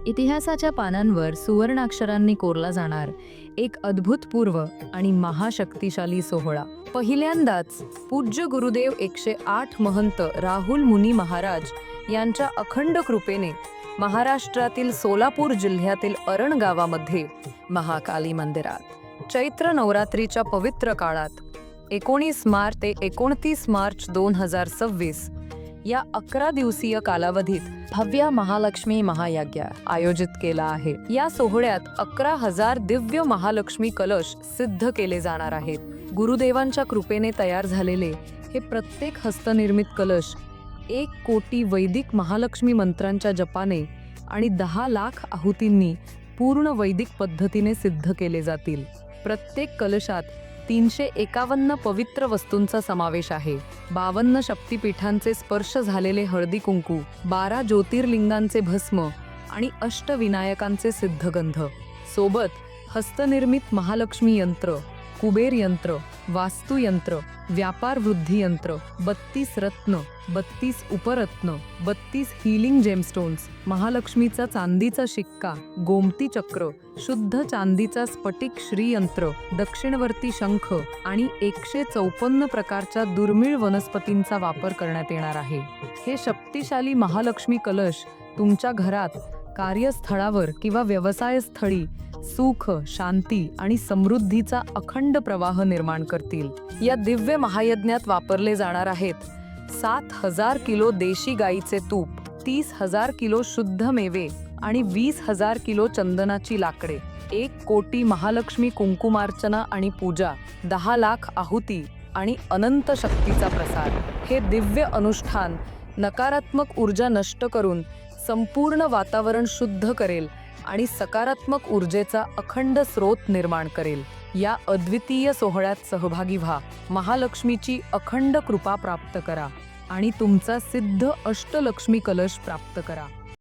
इतिहासाच्या पानांवर सुवर्णाक्षरांनी कोरला जाणार एक अद्भुतपूर्व आणि महाशक्तिशाली सोहळा. पहिल्यांदाच पूज्य गुरुदेव 108 महंत राहुल मुनी महाराज यांच्या अखंड कृपेने महाराष्ट्रातील सोलापूर जिल्ह्यातील अरण गावामध्ये महाकाली मंदिरात चैत्र नवरात्रीच्या पवित्र काळात 19 मार्च ते 29 मार्च 2026 या 11 दिवसीय कालावधीत भव्य महालक्ष्मी महायज्ञ आयोजित केला आहे. या सोहळ्यात 11,000 दिव्य महालक्ष्मी कलश सिद्ध केले जाणार आहेत. गुरुदेवांच्या कृपेने तयार झालेले हे प्रत्येक हस्तनिर्मित कलश 1 कोटी वैदिक महालक्ष्मी मंत्रांच्या जपाने आणि 10 लाख आहुतींनी पूर्ण वैदिक पद्धतीने सिद्ध केले जातील. प्रत्येक कलशात 351 पवित्र वस्तूंचा समावेश आहे. 52 शक्तिपीठांचे स्पर्श झालेले हळदी कुंकू, 12 ज्योतिर्लिंगांचे भस्म आणि अष्टविनायकांचे सिद्धगंध. सोबत हस्तनिर्मित महालक्ष्मी यंत्र, कुबेर यंत्र, वास्तुयंत्र, व्यापार वृद्धी यंत्र, 32 रत्न, 32 उपरत्न, 32 हीलिंग जेमस्टोन्स, महालक्ष्मीचा चांदीचा शिक्का, गोमती चक्र, शुद्ध चांदीचा स्फटिक श्रीयंत्र, दक्षिणवर्ती शंख आणि 154 प्रकारच्या दुर्मिळ वनस्पतींचा वापर करण्यात येणार आहे. हे शक्तिशाली महालक्ष्मी कलश तुमच्या घरात, कार्यस्थळावर किंवा व्यवसायस्थळी सुख, शांती आणि समृद्धीचा अखंड प्रवाह निर्माण करतील. या दिव्य महायज्ञात वापरले जाणार आहेत 7,000 किलो देशी गाईचे तूप, 30,000 किलो शुद्ध मेवे आणि 20,000 किलो चंदनाची लाकडे, 1 कोटी महालक्ष्मी कुंकुमार्चना आणि पूजा, 10 लाख आहुती आणि अनंत शक्तीचा प्रसार. हे दिव्य अनुष्ठान नकारात्मक ऊर्जा नष्ट करून संपूर्ण वातावरण शुद्ध करेल आणि सकारात्मक ऊर्जेचा अखंड स्रोत निर्माण करेल. या अद्वितीय सोहळ्यात सहभागी व्हा, महालक्ष्मीची अखंड कृपा प्राप्त करा आणि तुमचा सिद्ध अष्टलक्ष्मी कलश प्राप्त करा.